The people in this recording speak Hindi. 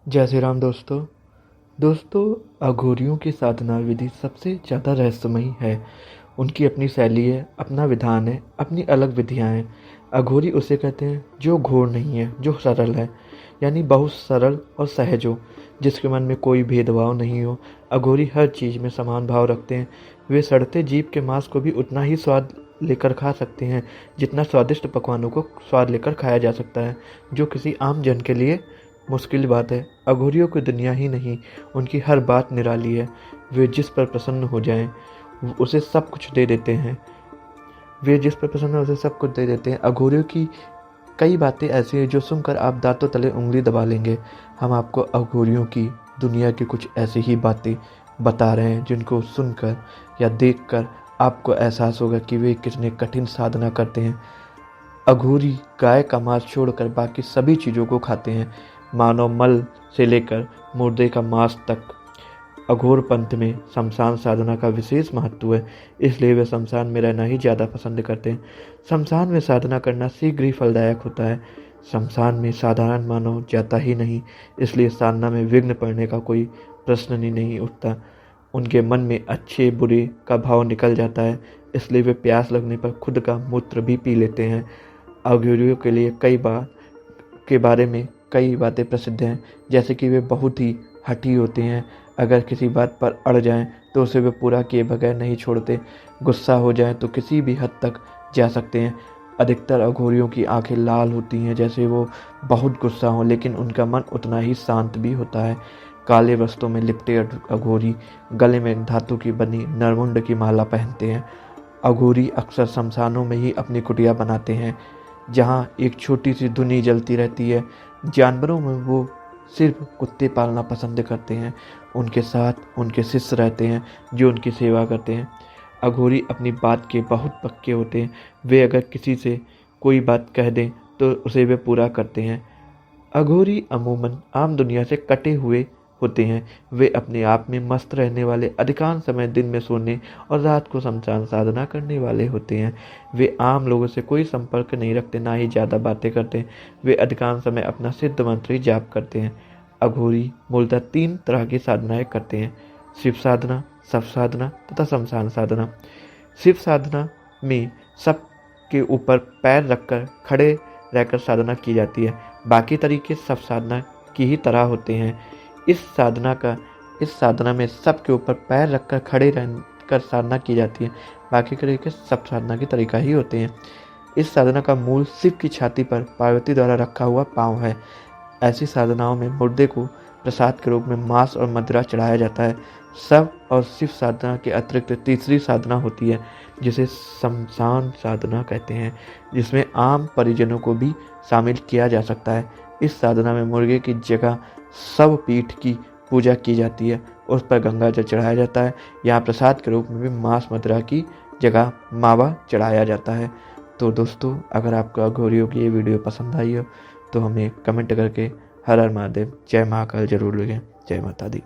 जय श्री राम दोस्तों। अघोरियों की साधना विधि सबसे ज़्यादा रहस्यमयी है। उनकी अपनी शैली है, अपना विधान है, अपनी अलग विधियाँ हैं। अघोरी उसे कहते हैं जो घोर नहीं है, जो सरल है, यानी बहुत सरल और सहज हो, जिसके मन में कोई भेदभाव नहीं हो। अघोरी हर चीज़ में समान भाव रखते हैं। वे सड़ते जीभ के मांस को भी उतना ही स्वाद लेकर खा सकते हैं जितना स्वादिष्ट पकवानों को स्वाद लेकर खाया जा सकता है, जो किसी आम जन के लिए मुश्किल बात है। अघोरियों की दुनिया ही नहीं, उनकी हर बात निराली है। वे जिस पर प्रसन्न हो जाएं, उसे सब कुछ दे देते हैं। अघोरियों की कई बातें ऐसी हैं जो सुनकर आप दांतों तले उंगली दबा लेंगे। हम आपको अघोरियों की दुनिया की कुछ ऐसी ही बातें बता रहे हैं जिनको सुनकर या देखकर आपको एहसास होगा कि वे कितने कठिन साधना करते हैं। अघोरी गाय का मांस छोड़कर बाकी सभी चीज़ों को खाते हैं, मानव मल से लेकर मुर्दे का मांस तक। अघोर पंथ में शमशान साधना का विशेष महत्व है, इसलिए वे शमशान में रहना ही ज़्यादा पसंद करते हैं। शमशान में साधना करना शीघ्र ही फलदायक होता है। शमशान में साधारण मानव जाता ही नहीं, इसलिए साधना में विघ्न पड़ने का कोई प्रश्न ही नहीं उठता। उनके मन में अच्छे बुरे का भाव निकल जाता है, इसलिए वे प्यास लगने पर खुद का मूत्र भी पी लेते हैं। अघोरियों के लिए के बारे में कई बातें प्रसिद्ध हैं, जैसे कि वे बहुत ही हठी होते हैं। अगर किसी बात पर अड़ जाएं तो उसे वे पूरा किए बगैर नहीं छोड़ते। गुस्सा हो जाएं तो किसी भी हद तक जा सकते हैं। अधिकतर अघोरियों की आंखें लाल होती हैं, जैसे वो बहुत गुस्सा हो, लेकिन उनका मन उतना ही शांत भी होता है। काले वस्त्रों में लिपटे अघोरी गले में धातु की बनी नरमुंड की माला पहनते हैं। अघोरी अक्सर शमशानों में ही अपनी कुटिया बनाते हैं, जहाँ एक छोटी सी धुनी जलती रहती है। जानवरों में वो सिर्फ कुत्ते पालना पसंद करते हैं। उनके साथ उनके शिष्य रहते हैं जो उनकी सेवा करते हैं। अघोरी अपनी बात के बहुत पक्के होते हैं। वे अगर किसी से कोई बात कह दें तो उसे वे पूरा करते हैं। अघोरी अमूमन आम दुनिया से कटे हुए होते हैं। वे अपने आप में मस्त रहने वाले, अधिकांश समय दिन में सोने और रात को शमशान साधना करने वाले होते हैं। वे आम लोगों से कोई संपर्क नहीं रखते, ना ही ज़्यादा बातें करते हैं। वे अधिकांश समय अपना सिद्ध मंत्र ही जाप करते हैं। अघोरी मूलतः 3 तरह की साधनाएं करते हैं: शिव साधना, शव साधना तथा शमशान साधना। शिव साधना में सब के ऊपर पैर रखकर खड़े रहकर साधना की जाती है। बाकी तरीके शव साधना की ही तरह होते हैं। इस साधना में सब के ऊपर पैर रखकर खड़े रहकर साधना की जाती है। बाकी तरीके सब साधना के तरीका ही होते हैं। इस साधना का मूल शिव की छाती पर पार्वती द्वारा रखा हुआ पाँव है। ऐसी साधनाओं में मुर्दे को प्रसाद के रूप में मांस और मदिरा चढ़ाया जाता है। शव और शिव साधना के अतिरिक्त तीसरी साधना होती है, जिसे शमशान साधना कहते हैं, जिसमें आम परिजनों को भी शामिल किया जा सकता है। इस साधना में मुर्गे की जगह शव पीठ की पूजा की जाती है, उस पर गंगा जल चढ़ाया जाता है। यहाँ प्रसाद के रूप में भी मांस मदिरा की जगह मावा चढ़ाया जाता है। तो दोस्तों, अगर आपको अघोरियों की ये वीडियो पसंद आई हो तो हमें कमेंट करके हर हर महादेव, जय महाकाल जरूर लिखें। जय माता दी।